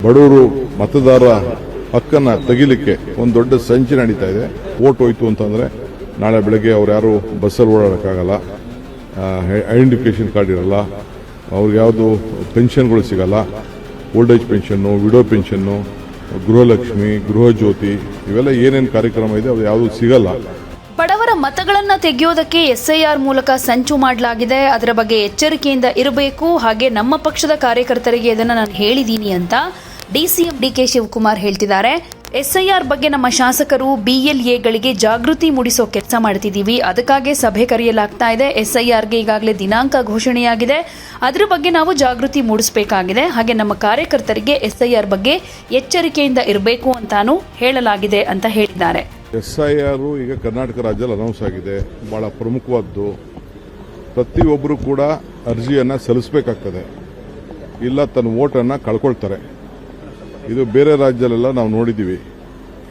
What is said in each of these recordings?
ಬಡವರು ಮತದಾರರ ಹಕ್ಕನ್ನ ತೆಗಿಲಿಕ್ಕೆ ಒಂದು ದೊಡ್ಡ ಸಂಚು ನಡೀತಾ ಇದೆ. ವೋಟ್ ಹೋಯ್ತು ಅಂತಂದ್ರೆ ನಾಳೆ ಬೆಳಗ್ಗೆ ಅವ್ರು ಯಾರು ಬಸ್ಸಲ್ಲಿ ಓಡಾಡೋಕ್ಕಾಗಲ್ಲ, ಐಡೆಂಟಿಫಿಕೇಶನ್ ಕಾರ್ಡ್ ಇರಲ್ಲ, ಅವ್ರಿಗೆ ಯಾವುದು ಪೆನ್ಷನ್ಗಳು ಸಿಗಲ್ಲ, old age pension, widow pension, Gruhalakshmi, Gruha Jyothi, ಇವೆಲ್ಲ ಏನೇನು ಕಾರ್ಯಕ್ರಮ ಇದೆ ಅದು ಯಾವುದು ಸಿಗಲ್ಲ. ಬಡವರ ಮತಗಳನ್ನ ತೆಗೆಯೋದಕ್ಕೆ ಎಸ್ಐಆರ್ ಮೂಲಕ ಸಂಚು ಮಾಡಲಾಗಿದೆ. ಅದರ ಬಗ್ಗೆ ಎಚ್ಚರಿಕೆಯಿಂದ ಇರಬೇಕು. ಹಾಗೆ ನಮ್ಮ ಪಕ್ಷದ ಕಾರ್ಯಕರ್ತರಿಗೆ ಇದನ್ನ ನಾನು ಹೇಳಿದ್ದೀನಿ ಅಂತ ಡಿಸಿಎಂ ಡಿಕೆ ಶಿವಕುಮಾರ್ ಹೇಳ್ತಿದ್ದಾರೆ. ಎಸ್ಐಆರ್ ಬಗ್ಗೆ ನಮ್ಮ ಶಾಸಕರು ಬಿಎಲ್ಎಗಳಿಗೆ ಜಾಗೃತಿ ಮೂಡಿಸೋ ಕೆಲಸ ಮಾಡ್ತಿದ್ದೀವಿ. ಅದಕ್ಕಾಗಿ ಸಭೆ ಕರೆಯಲಾಗ್ತಾ ಇದೆ. ಎಸ್ಐಆರ್ಗೆ ಈಗಾಗಲೇ ದಿನಾಂಕ ಘೋಷಣೆಯಾಗಿದೆ. ಅದರ ಬಗ್ಗೆ ನಾವು ಜಾಗೃತಿ ಮೂಡಿಸಬೇಕಾಗಿದೆ. ಹಾಗೆ ನಮ್ಮ ಕಾರ್ಯಕರ್ತರಿಗೆ ಎಸ್ಐಆರ್ ಬಗ್ಗೆ ಎಚ್ಚರಿಕೆಯಿಂದ ಇರಬೇಕು ಅಂತಾನೂ ಹೇಳಲಾಗಿದೆ ಅಂತ ಹೇಳಿದ್ದಾರೆ. ಎಸ್ಐಆರ್ ಈಗ ಕರ್ನಾಟಕ ರಾಜ್ಯದಲ್ಲಿ ಅನೌನ್ಸ್ ಆಗಿದೆ. ಬಹಳ ಪ್ರಮುಖವಾದ್ದು. ಪ್ರತಿಯೊಬ್ಬರು ಕೂಡ ಅರ್ಜಿಯನ್ನ ಸಲ್ಲಿಸಬೇಕಾಗ್ತದೆ, ಇಲ್ಲ ತನ್ನ ವೋಟನ್ನು ಕಳ್ಕೊಳ್ತಾರೆ. ಇದು ಬೇರೆ ರಾಜ್ಯದಲ್ಲೆಲ್ಲ ನಾವು ನೋಡಿದ್ದೀವಿ.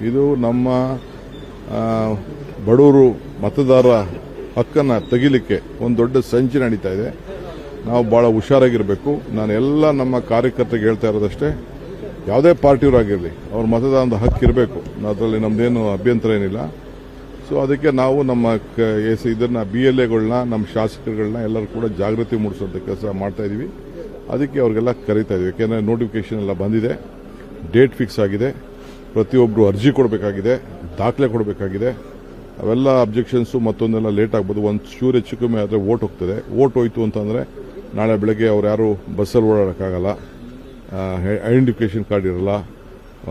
ಇದು ನಮ್ಮ ಬಡವರು ಮತದಾರರ ಹಕ್ಕನ್ನು ತೆಗಿಲಿಕ್ಕೆ ಒಂದು ದೊಡ್ಡ ಸಂಚು ನಡೀತಾ ಇದೆ. ನಾವು ಬಹಳ ಹುಷಾರಾಗಿರಬೇಕು. ನಾನು ಎಲ್ಲ ನಮ್ಮ ಕಾರ್ಯಕರ್ತರಿಗೆ ಹೇಳ್ತಾ ಇರೋದಷ್ಟೇ, ಯಾವುದೇ ಪಾರ್ಟಿಯವರಾಗಿರಲಿ ಅವ್ರ ಮತದಾನದ ಹಕ್ಕು ಇರಬೇಕು. ಅದರಲ್ಲಿ ನಮ್ದೇನು ಅಭ್ಯಂತರ ಏನಿಲ್ಲ. ಸೊ ಅದಕ್ಕೆ ನಾವು ನಮ್ಮ ಇದನ್ನ ಬಿಎಲ್ಎಗಳನ್ನ, ನಮ್ಮ ಶಾಸಕರುಗಳನ್ನ ಎಲ್ಲರೂ ಕೂಡ ಜಾಗೃತಿ ಮೂಡಿಸುವಂಥ ಕೆಲಸ ಮಾಡ್ತಾ ಇದೀವಿ. ಅದಕ್ಕೆ ಅವ್ರಿಗೆಲ್ಲ ಕರೀತಾ ಇದೀವಿ. ಯಾಕೆಂದರೆ ನೋಟಿಫಿಕೇಶನ್ ಎಲ್ಲ ಬಂದಿದೆ, ಡೇಟ್ ಫಿಕ್ಸ್ ಆಗಿದೆ, ಪ್ರತಿಯೊಬ್ಬರು ಅರ್ಜಿ ಕೊಡಬೇಕಾಗಿದೆ, ದಾಖಲೆ ಕೊಡಬೇಕಾಗಿದೆ. ಅವೆಲ್ಲ ಅಬ್ಜೆಕ್ಷನ್ಸು ಮತ್ತೊಂದೆಲ್ಲ ಲೇಟ್ ಆಗ್ಬೋದು. ಒಂದು ಚೂರು ಹೆಚ್ಚು ಕಮ್ಮಿ ಆದರೆ ವೋಟ್ ಹೋಗ್ತದೆ. ವೋಟ್ ಹೋಯ್ತು ಅಂತಂದರೆ ನಾಳೆ ಬೆಳಗ್ಗೆ ಅವ್ರು ಯಾರು ಬಸ್ಸಲ್ಲಿ ಓಡಾಡೋಕ್ಕಾಗಲ್ಲ, ಐಡೆಂಟಿಫಿಕೇಶನ್ ಕಾರ್ಡ್ ಇರಲ್ಲ,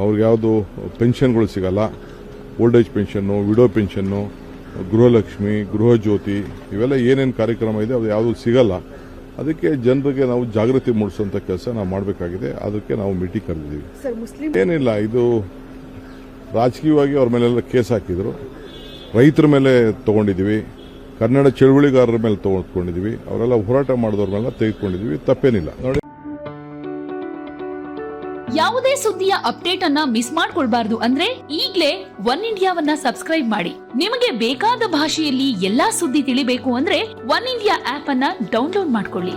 ಅವ್ರಿಗೆ ಯಾವುದು ಪೆನ್ಷನ್ಗಳು ಸಿಗಲ್ಲ, old age pension, widow pension, Gruhalakshmi, Gruha Jyothi, ಇವೆಲ್ಲ ಏನೇನು ಕಾರ್ಯಕ್ರಮ ಇದೆ ಅದು ಯಾವುದು ಸಿಗಲ್ಲ. ಅದಕ್ಕೆ ಜನರಿಗೆ ನಾವು ಜಾಗೃತಿ ಮೂಡಿಸುವಂತ ಕೆಲಸ ನಾವು ಮಾಡಬೇಕಾಗಿದೆ. ಅದಕ್ಕೆ ನಾವು ಮೀಟಿಂಗ್ ಕರೆದಿದ್ದೀವಿ. ಏನಿಲ್ಲ, ಇದು ರಾಜಕೀಯವಾಗಿ ಅವ್ರ ಮೇಲೆಲ್ಲ ಕೇಸ್ ಹಾಕಿದ್ರು. ರೈತರ ಮೇಲೆ ತಗೊಂಡಿದ್ದೀವಿ, ಕನ್ನಡ ಚಳುವಳಿಗಾರರ ಮೇಲೆ ತಗೊಂಡಿದ್ದೀವಿ, ಅವರೆಲ್ಲ ಹೋರಾಟ ಮಾಡಿದವ್ರ ಮೇಲೆ ತೆಗೆದುಕೊಂಡಿದ್ದೀವಿ. ತಪ್ಪೇನಿಲ್ಲ. ನೋಡಿ, ಯಾವುದೇ ಸುದ್ದಿಯ ಅಪ್ಡೇಟ್ ಅನ್ನ ಮಿಸ್ ಮಾಡ್ಕೊಳ್ಬಾರ್ದು ಅಂದ್ರೆ ಈಗ್ಲೇ ಒನ್ ಇಂಡಿಯಾವನ್ನ ಸಬ್ಸ್ಕ್ರೈಬ್ ಮಾಡಿ. ನಿಮಗೆ ಬೇಕಾದ ಭಾಷೆಯಲ್ಲಿ ಎಲ್ಲಾ ಸುದ್ದಿ ತಿಳಿಬೇಕು ಅಂದ್ರೆ ಒನ್ ಇಂಡಿಯಾ ಆಪ್ ಅನ್ನ ಡೌನ್ಲೋಡ್ ಮಾಡ್ಕೊಳ್ಳಿ.